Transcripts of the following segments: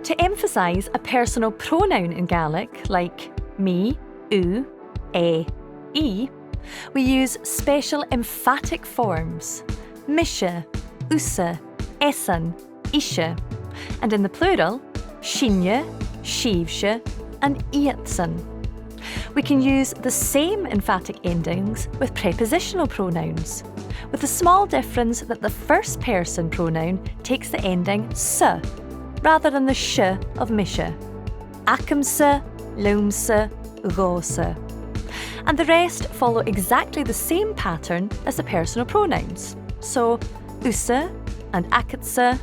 To emphasise a personal pronoun in Gaelic, like me, u, e, we use special emphatic forms, mishe, usa, airson, ishe, and in the plural, sinne, Sibh-se, and iad-san. We can use the same emphatic endings with prepositional pronouns, with the small difference that the first person pronoun takes the ending se, rather than the sh of mishe. Acum-se, loam-se, gho-se. And the rest follow exactly the same pattern as the personal pronouns. So, usa and akatse,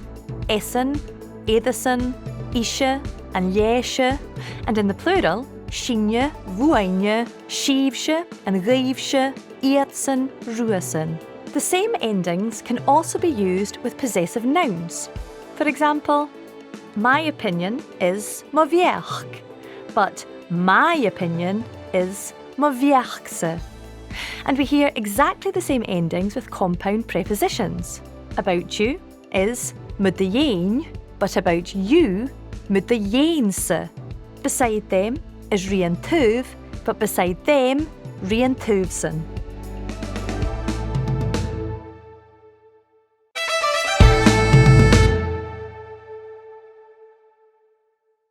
airson, iad-san, ishe and learngaelic, and in the plural, sinne, phuing, Sibh-se and Ghaibh-se, iad-san, ruasan. The same endings can also be used with possessive nouns. For example, my opinion is mo bhearc, but my opinion is mo bhearcse. And we hear exactly the same endings with compound prepositions. About you is mud the yain, but about you, mud the yainse. Beside them is rian tuv, but beside them, rian tuvsen.